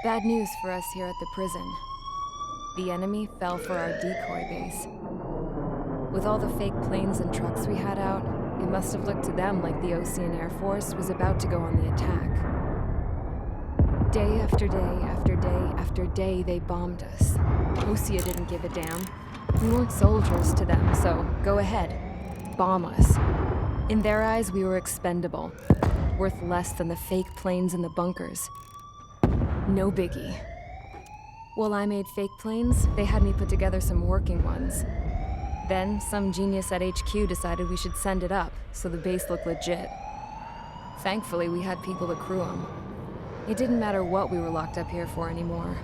Bad news for us here at the prison. The enemy fell for our decoy base. With all the fake planes and trucks we had out, it must have looked to them like the Osean Air Force was about to go on the attack. Day after day after day after day, they bombed us. Osea didn't give a damn. We weren't soldiers to them, so go ahead. Bomb us. In their eyes, we were expendable. Worth less than the fake planes in the bunkers. No biggie. While I made fake planes, they had me put together some working ones. Then, some genius at HQ decided we should send it up, so the base looked legit. Thankfully, we had people to crew them. It didn't matter what we were locked up here for anymore.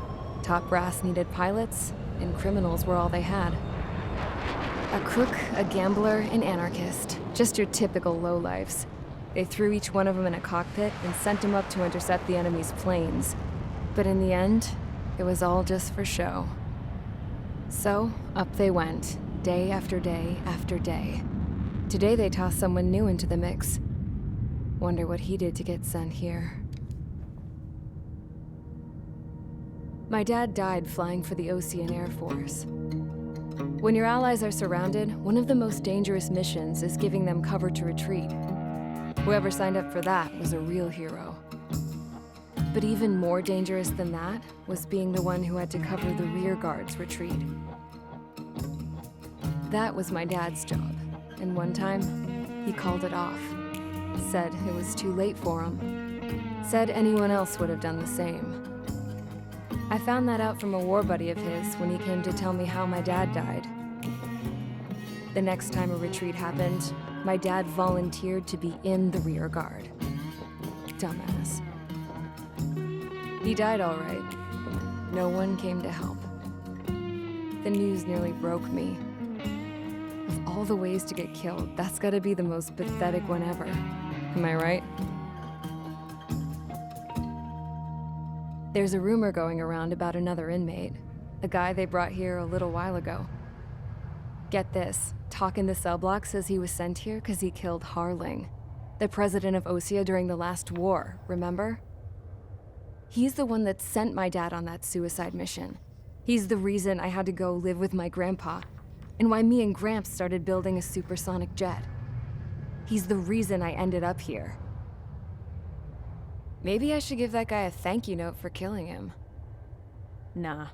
Top brass needed pilots, and criminals were all they had. A crook, a gambler, an anarchist. Just your typical lowlifes. They threw each one of them in a cockpit and sent them up to intercept the enemy's planes. But in the end, it was all just for show. So, up they went, day after day after day. Today they tossed someone new into the mix. Wonder what he did to get sent here. My dad died flying for the Osean Air Force. When your allies are surrounded, one of the most dangerous missions is giving them cover to retreat. Whoever signed up for that was a real hero. But even more dangerous than that was being the one who had to cover the rear guard's retreat. That was my dad's job, and one time, he called it off. Said it was too late for him. Said anyone else would have done the same. I found that out from a war buddy of his when he came to tell me how my dad died. The next time a retreat happened, my dad volunteered to be in the rear guard. Dumbass. He died all right. No one came to help. The news nearly broke me. Of all the ways to get killed, that's gotta be the most pathetic one ever. Am I right? There's a rumor going around about another inmate. A guy they brought here a little while ago. Get this, Talk in the cell block says he was sent here because he killed Harling, the president of Osea during the last war, remember? He's the one that sent my dad on that suicide mission. He's the reason I had to go live with my grandpa, and why me and Gramps started building a supersonic jet. He's the reason I ended up here. Maybe I should give that guy a thank you note for killing him. Nah.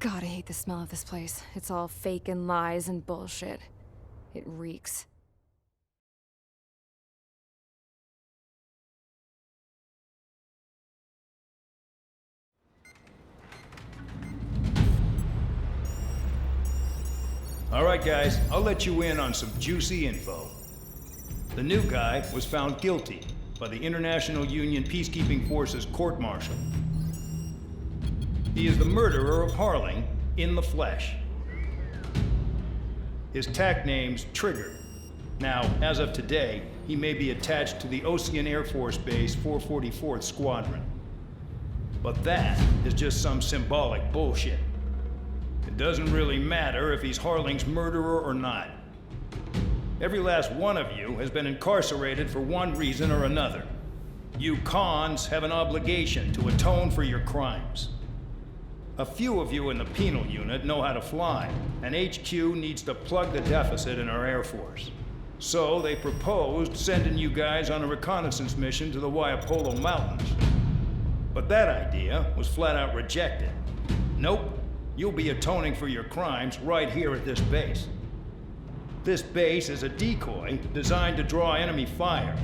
God, I hate the smell of this place. It's all fake and lies and bullshit. It reeks. All right, guys, I'll let you in on some juicy info. The new guy was found guilty by the International Union Peacekeeping Forces court-martial. He is the murderer of Harling in the flesh. His TAC name's Trigger. Now, as of today, he may be attached to the Osean Air Force Base 444th Squadron. But that is just some symbolic bullshit. It doesn't really matter if he's Harling's murderer or not. Every last one of you has been incarcerated for one reason or another. You cons have an obligation to atone for your crimes. A few of you in the penal unit know how to fly, and HQ needs to plug the deficit in our Air Force. So they proposed sending you guys on a reconnaissance mission to the Waiapolo Mountains. But that idea was flat out rejected. Nope, you'll be atoning for your crimes right here at this base. This base is a decoy designed to draw enemy fire,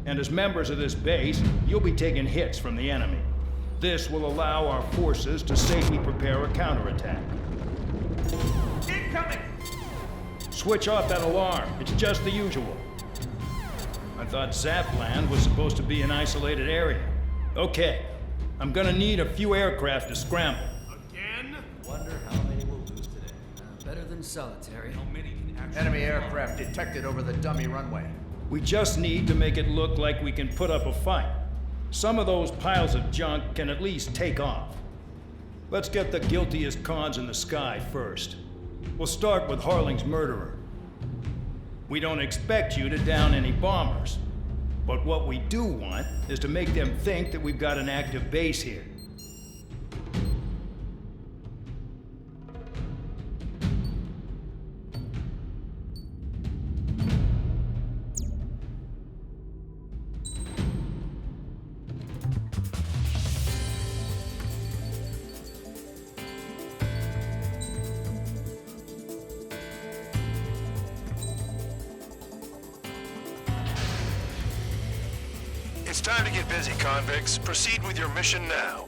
and as members of this base, you'll be taking hits from the enemy. This will allow our forces to safely prepare a counterattack. Incoming! Switch off that alarm. It's just the usual. I thought Zapland was supposed to be an isolated area. Okay, I'm gonna need a few aircraft to scramble. Again? Wonder how many we'll lose today. Better than solitary. How many can actually... Enemy aircraft detected over the dummy runway. We just need to make it look like we can put up a fight. Some of those piles of junk can at least take off. Let's get the guiltiest cons in the sky first. We'll start with Harling's murderer. We don't expect you to down any bombers, but what we do want is to make them think that we've got an active base here. It's time to get busy, convicts. Proceed with your mission now.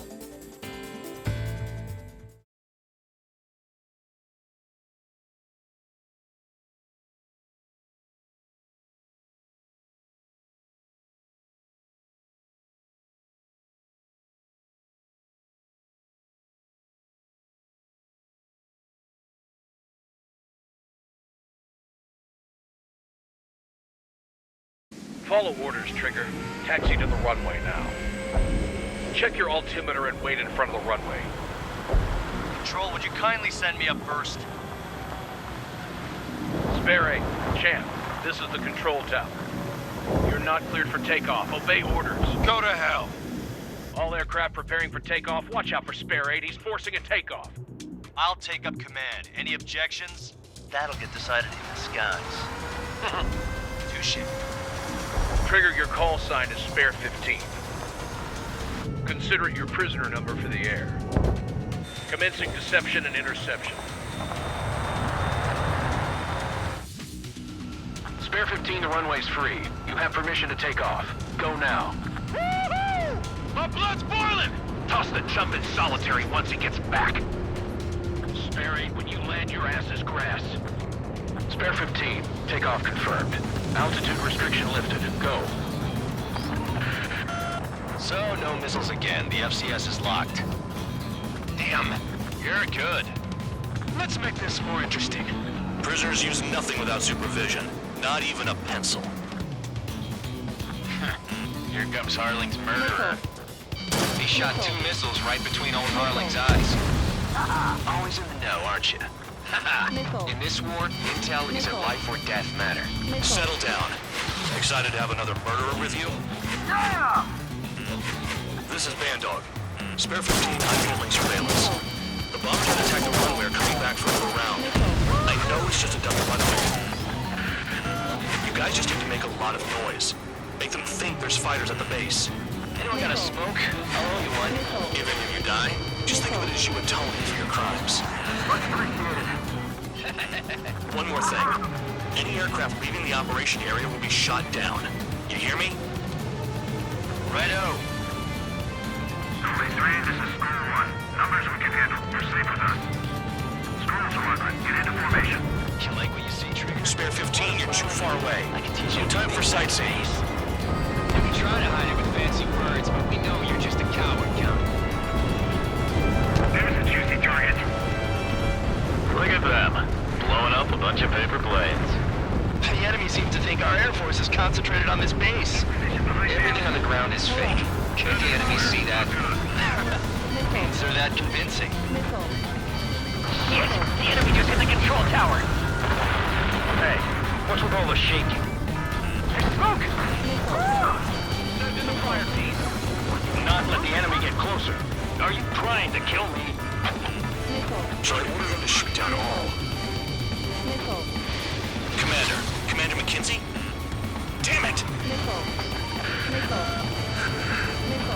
Follow orders, Trigger. Taxi to the runway now. Check your altimeter and wait in front of the runway. Control, would you kindly send me up first? Spare 8, Champ, this is the control tower. You're not cleared for takeoff. Obey orders. Go to hell. All aircraft preparing for takeoff. Watch out for Spare 8. He's forcing a takeoff. I'll take up command. Any objections? That'll get decided in the skies. Touche. Trigger, your call sign is Spare 15. Consider it your prisoner number for the air. Commencing deception and interception. Spare 15, the runway's free. You have permission to take off. Go now. Woohoo! My blood's boiling! Toss the chump in solitary once he gets back. Spare 8, when you land, your ass is grass. Spare 15, takeoff confirmed. Altitude restriction lifted. Go. So, no missiles again. The FCS is locked. Damn, you're good. Let's make this more interesting. Prisoners use nothing without supervision. Not even a pencil. Here comes Harling's murderer. He shot 2 missiles right between old Harling's eyes. Always in the know, aren't you? In this war, intel is a life or death matter. Settle down. Excited to have another murderer with you? Yeah! This is Bandog. Spare 15, I'm handling surveillance. The bombers that attacked the runway are coming back for another round. I know it's just a dummy runway. You guys just need to make a lot of noise. Make them think there's fighters at the base. Anyone got a smoke? I'll owe you one. If any of you die, just think of it as you atoning for your crimes. One more thing. Any aircraft leaving the operation area will be shot down. You hear me? Righto. This is School 1. Numbers we can handle. Proceed with us. School Squadron, get into formation. You like what you see, Trigger? Spare 15, you're too far away. I can teach you. No time for sightseeing. You can try to hide it with fancy words, but we know you're just a coward, Count. There's a juicy target. Look at them. Blowing up a bunch of paper planes. The enemy seems to think our Air Force is concentrated on this base. Everything on the ground is fake. Can't the enemy see that? Means they're that convincing. Shit! The enemy just hit the control tower! Hey, what's with all the shaking? There's smoke! Send in the fire team. Do not let the enemy get closer. Are you trying to kill me? Shall I order them to shoot down all? Commander McKenzie? Damn it!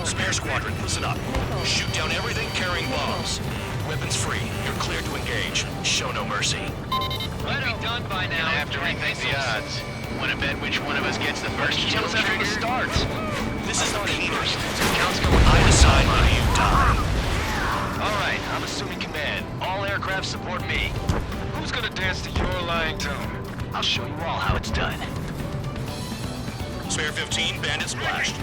Spare Squadron, listen up. Shoot down everything carrying bombs. Weapons free. You're cleared to engage. Show no mercy. We'll be done by now. After we think the odds. Wanna bet which one of us gets the first Tell kill us after trigger? it starts. This is the Peters. Count's going. I decide when you die. All right, I'm assuming command. All aircraft support me. Who's gonna dance to your lying tune? I'll show you all how it's done. Spare 15, bandit splashed.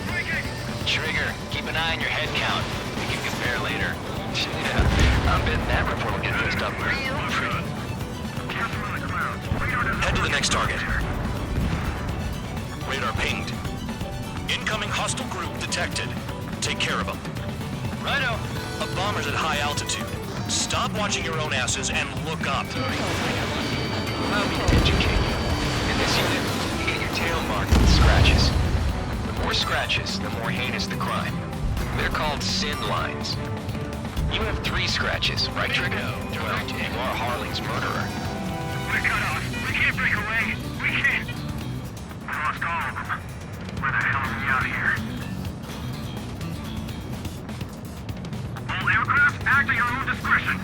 Trigger, keep an eye on your head count. We can compare later. Yeah, I'm betting that report will get fixed up real pretty. Head to the next target. Radar pinged. Incoming hostile group detected. Take care of them. Righto. A bomber's at high altitude. Stop watching your own asses and look up. Allow me to educate you. In this unit, you get your tail marked with scratches. The more scratches, the more heinous the crime. They're called sin lines. You have 3 scratches, right, Trigger? Well, you are Harling's murderer. We're cut off. We can't break away. We can't. We lost all of them. Where the hell are we out here? All aircraft, act at your own discretion.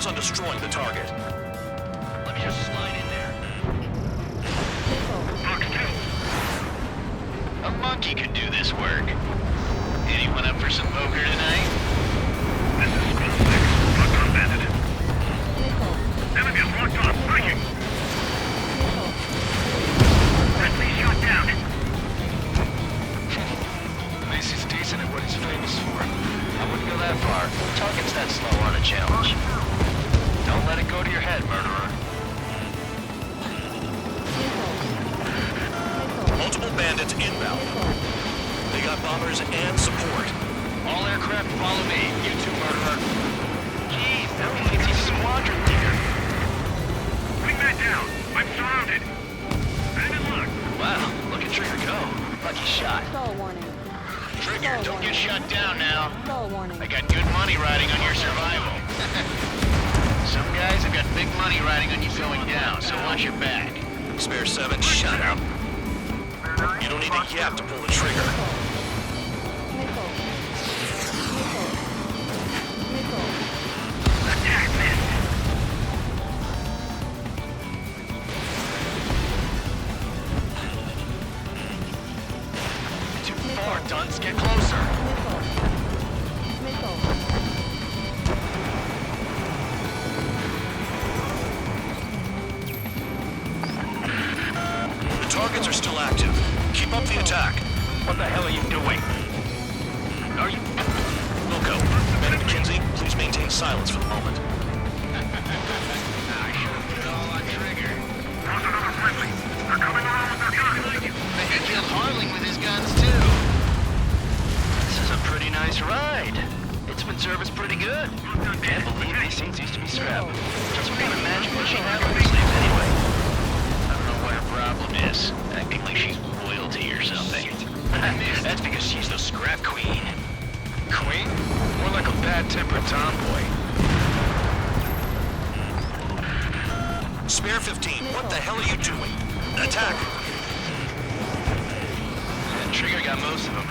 focus on destroying the target. Let me just slide in there. Fox 2. A monkey could do this work. Anyone up for some poker tonight? This is School 6. Locked on bandit. Enemy is locked on. Breaking. Friendly shot down. Macy's decent at what he's famous for. I wouldn't go that far. Target's that slow on a challenge. Don't let it go to your head, murderer. Multiple bandits inbound. They got bombers and support. All aircraft follow me. You two, murderer. Jeez, that means he's squadron leader. Wingman down. I'm surrounded. Bandit locked. Wow, look at Trigger go. Lucky shot. Stall warning. Trigger, don't get shut down now. Stall warning. I got good money riding on your survival. Some guys have got big money riding on you going down, so watch your back. Spare 7, shut up. You don't need a yap to pull the trigger. Nickel. Nickel. Attack missed. Too far, dunce. Get closer. Nickel. The targets are still active. Keep up the attack. What the hell are you doing? Are you... Wilco, Man McKenzie, please maintain silence for the moment. I should have put it all on Trigger. Lost another friendly. They're coming around with their guns. But he killed Harling with his guns, too. This is a pretty nice ride. It's been serviced pretty good. Can't believe these things used to be scrap. Just what kind of magic does she have on her sleeves anyway? I don't know what her problem is. Acting like she's royalty or something. That's because she's the scrap queen. Queen? More like a bad-tempered tomboy. Spare 15, what the hell are you doing? Attack! And Trigger got most of them.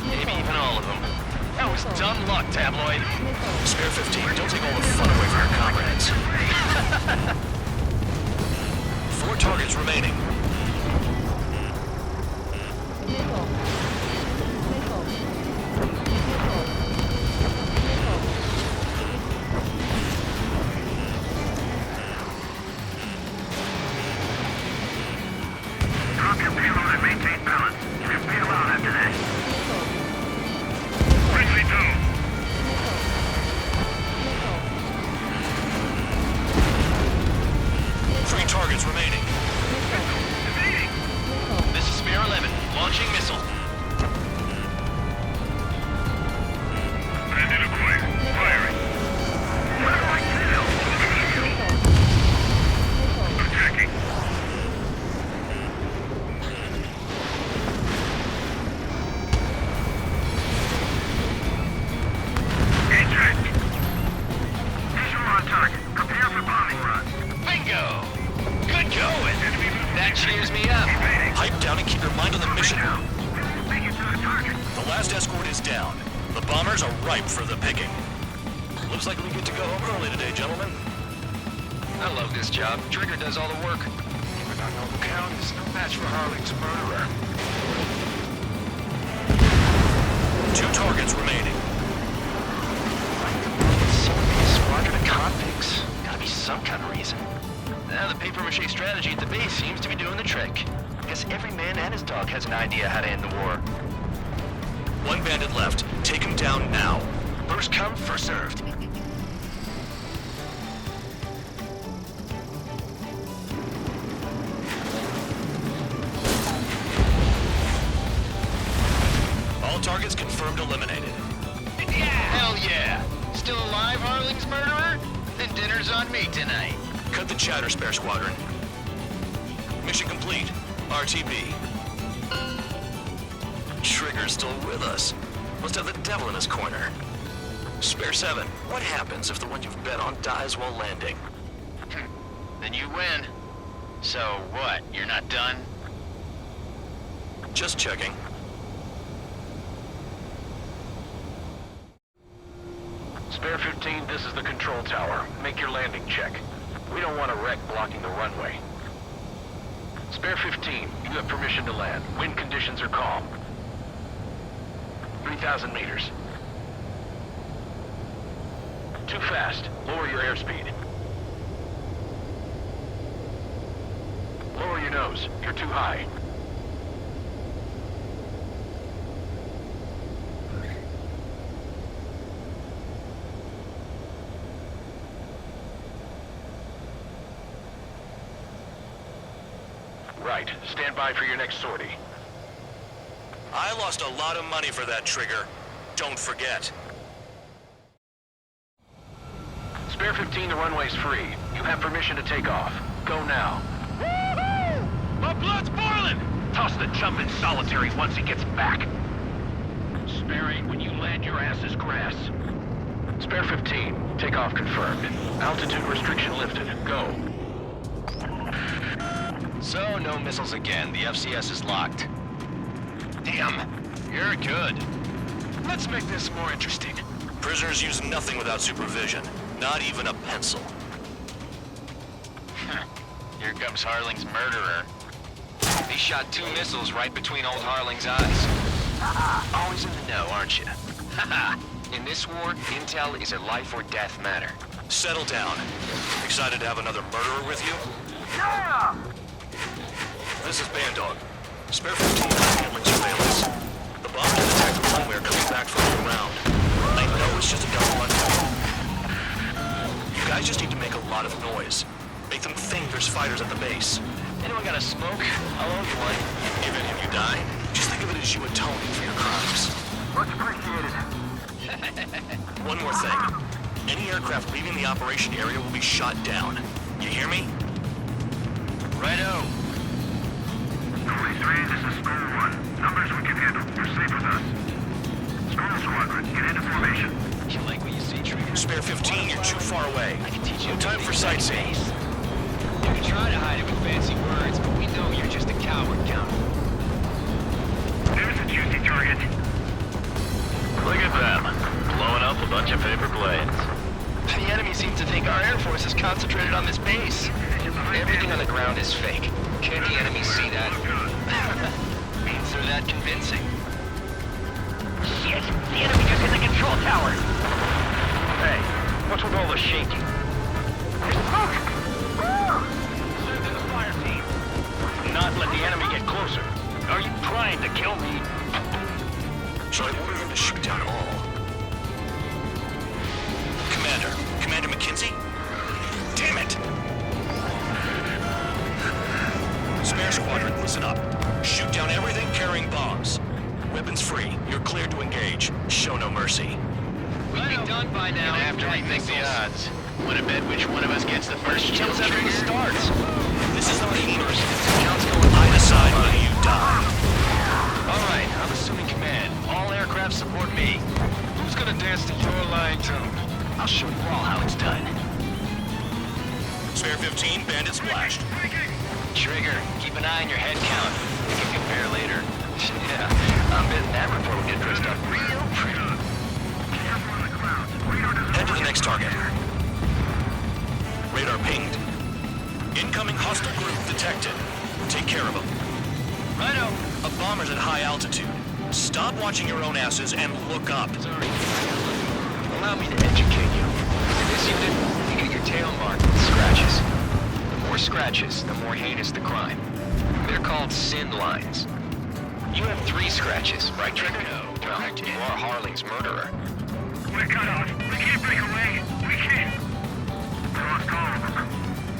Maybe even all of them. That was dumb luck, Tabloid. Spare 15, don't take all the fun away from your comrades. 4 targets remaining. Nickel. Nickel. Drop your payload and maintain balance. You can bail out after that. Friendly down. Three targets remaining. This is Spare 11, launching missile. Bandit acquired. Firing. What do I do? Attacking. Eject. Visual on target. Prepare for bombing run. Bingo! Good going! That cheers me up. Pipe down and keep your mind on the mission. Make it to the target. The last escort is down. The bombers are ripe for the picking. Looks like we get to go home early today, gentlemen. I love this job. Trigger does all the work. Even our noble count is no match for Harling's murderer. 2 targets remaining. So many squadron of convicts. Gotta be some kind of reason. Now the papier-mâché strategy at the base seems to be doing the trick. Guess every man and his dog has an idea how to end the war. 1 bandit left. Take him down now. First come, first served. All targets confirmed eliminated. Yeah! Hell yeah! Still alive, Harling's murderer? Then dinner's on me tonight. Cut the chatter, Spare Squadron. Mission complete. RTB. Trigger's still with us. Must have the devil in his corner. Spare 7, what happens if the one you've bet on dies while landing? Then you win. So what, you're not done? Just checking. Spare 15, this is the control tower. Make your landing check. We don't want a wreck blocking the runway. Spare 15, you have permission to land. Wind conditions are calm. 3,000 meters. Too fast. Lower your airspeed. Lower your nose. You're too high. Right. Stand by for your next sortie. I lost a lot of money for that trigger. Don't forget. Spare 15, the runway's free. You have permission to take off. Go now. Woohoo! My blood's boiling! Toss the chump in solitary once he gets back. Spare 8, when you land, your ass is grass. Spare 15, takeoff confirmed. Altitude restriction lifted. Go. So, no missiles again. The FCS is locked. Damn, you're good. Let's make this more interesting. Prisoners use nothing without supervision. Not even a pencil. Here comes Harling's murderer. He shot 2 missiles right between old Harling's eyes. Always in the know, aren't you? In this war, intel is a life or death matter. Settle down. Excited to have another murderer with you? Yeah! This is Bandog. Spare 15 handling surveillance. The bomb can attack the runway are coming back from the ground. I know it's just a double runway. You guys just need to make a lot of noise. Make them think there's fighters at the base. Anyone got a smoke? I'll owe you one. Even if you die, just think of it as you atoning for your crimes. Much appreciated. One more thing. Any aircraft leaving the operation area will be shot down. You hear me? Righto. 43, this is School 1. Numbers we can handle. You're safe with us. School Squadron, get into formation. You like what you see, Trigger? Spare 15, you're too far away. I can teach you No time for sightseeing. You can try to hide it with fancy words, but we know you're just a coward, Count. There's a juicy target. Look at them. Blowing up a bunch of paper planes. The enemy seems to think our Air Force is concentrated on this base. Everything on the ground is fake. Can't the enemy see that? Means they're that convincing. Shit! The enemy just hit the control tower! Hey, what's with all the shaking? There's smoke! Send in the fire team. Not let the enemy get closer. Are you trying to kill me? Shall I order them to shoot down all? Commander McKenzie? Damn it! Spare Squadron, listen up. Shoot down everything carrying bombs. Weapons free. You're cleared to engage. Show no mercy. We'd be done by now after we think the odds. Wanna bet which one of us gets the first kill after it starts? This is the Beamers. Counts going. I decide when you die. Alright, I'm assuming command. All aircraft support me. Who's gonna dance to your line tune? I'll show you all how it's done. Spare 15, bandit splashed. Trigger, keep an eye on your head count. We can compare later. Yeah, I'm betting that report will get dressed up real pretty. Head to the next target. Radar pinged. Incoming hostile group detected. Take care of them. Righto. A bomber's at high altitude. Stop watching your own asses and look up. Sorry. Allow me to educate you. In this unit, you get your tail marked with scratches. The more scratches, the more heinous the crime. They're called sin lines. You have 3 scratches, right, Trigger? No. Well, you are Harling's murderer. We're cut off. We can't break away. We can't. We lost all of them.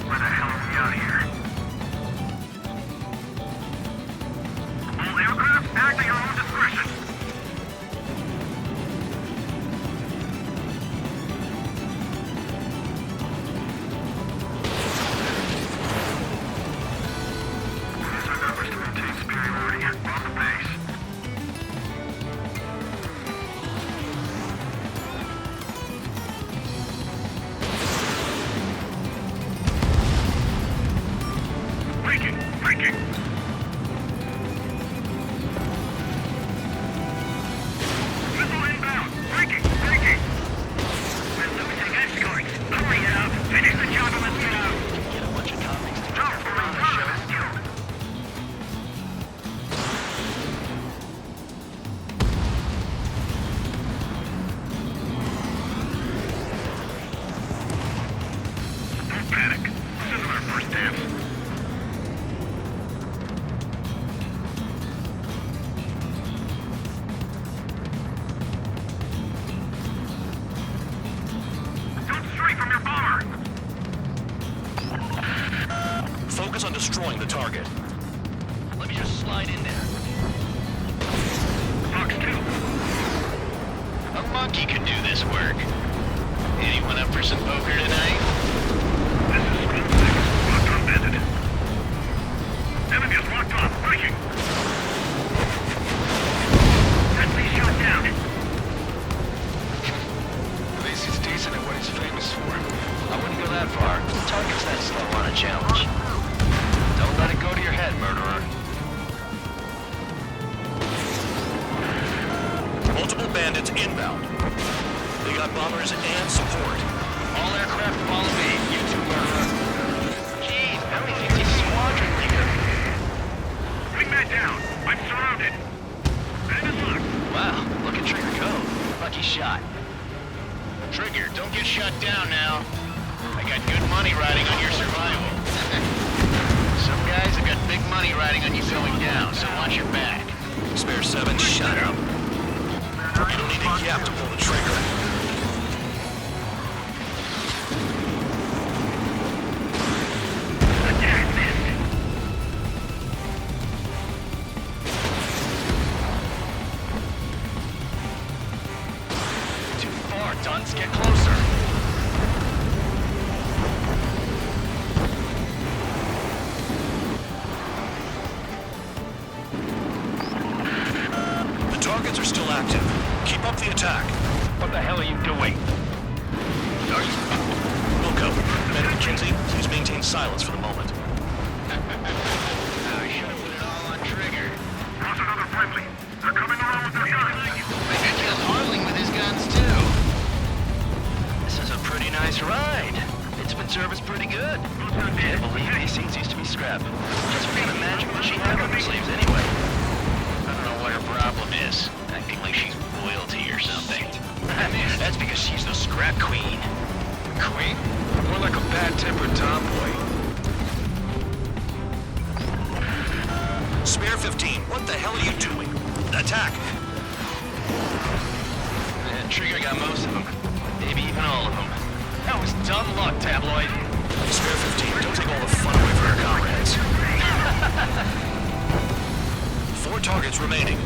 Where the hell are we out here? All aircraft, act at your own discretion. These are numbers to maintain superiority on the base. destroying the target. Let me just slide in there. Fox 2. A monkey could do this work. Anyone up for some poker tonight? This is School 6. Locked on Bandit. Enemy is locked on. Breaking. Enemy shot down. At least he's decent at what he's famous for. I wouldn't go that far. The target's that slow on a challenge. Don't let it go to your head, murderer. Multiple bandits inbound. They got bombers and support. All aircraft follow me. You two, murderer. Jeez, how many think he's squadron leader? Bring that down. I'm surrounded. Bandit locked. Wow, look at Trigger go. Lucky shot. Trigger, don't get shut down now. I got good money riding on your survival. Some guys have got big money riding on you going down, so watch your back. Spare 7, shut up. You don't need a gap to pull the trigger. Attack missed. Too far, dunce. Get closer. The targets are still active. Keep up the attack. What the hell are you doing? Wilco, Commander McKenzie, please maintain silence for the moment. I should have put it all on Trigger. Lost another friendly. They're coming around with their guns. I could kill Harling with his guns, too. This is a pretty nice ride. It's been serviced pretty good. Can't believe these things used to be scrap. Just what kind of magic does she have up her sleeves anyway? I don't know what her problem is. Acting like she's royalty or something. That's because she's the scrap queen. Queen? More like a bad-tempered tomboy. Spare 15, what the hell are you doing? Attack! And Trigger got most of them. Maybe even all of them. That was dumb luck, Tabloid. Spare 15, don't take all the fun away from your comrades. 4 targets remaining.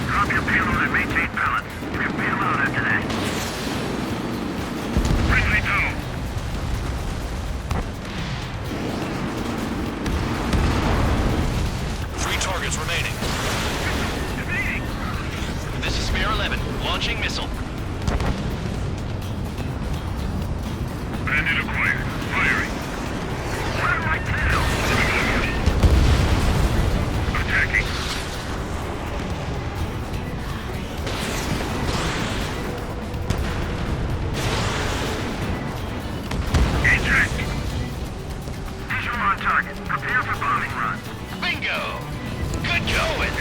Drop your payload and maintain balance. You can bail out after that. Friendly down. Three targets remaining. This is Spare 11, launching missile. Bandit acquired. Firing. What am I doing? Attacking. Eject. Visual on target. Prepare for bombing run. Bingo! Good going!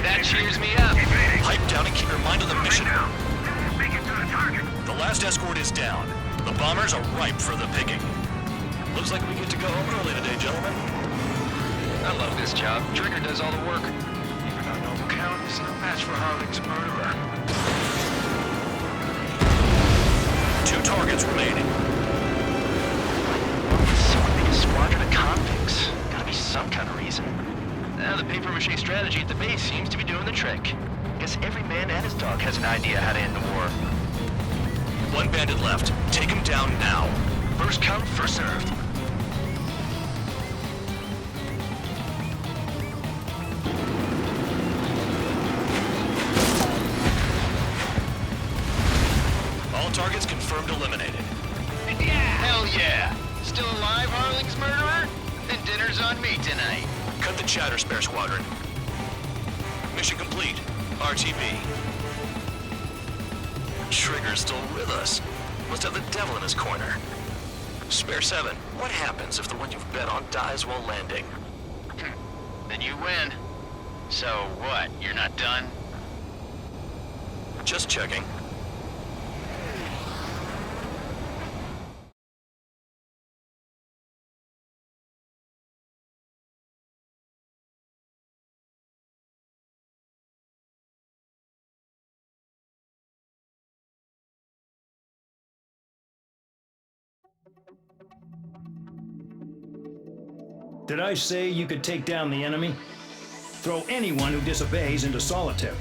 That cheers me up. Evading. Pipe down and keep your mind on the mission. Now. Make it to the target. The last escort is down. The bombers are ripe for the picking. Looks like we get to go home early today, gentlemen. I love this job. Trigger does all the work. Even our noble count is no match for Harling's murderer. 2 targets remaining. So big a squadron of convicts. Gotta be some kind of reason. Now the papier-mâché strategy at the base seems to be doing the trick. Guess every man and his dog has an idea how to end the war. 1 bandit left. Take him down now. First come, first served. All targets confirmed eliminated. Hell yeah! Still alive, Harling's murderer? Then dinner's on me tonight. Cut the chatter, Spare Squadron. Mission complete. RTB. Trigger's still with us. Must have the devil in his corner. Spare 7, what happens if the one you've bet on dies while landing? Then you win. So what, you're not done? Just checking. Did I say you could take down the enemy? Throw anyone who disobeys into solitary.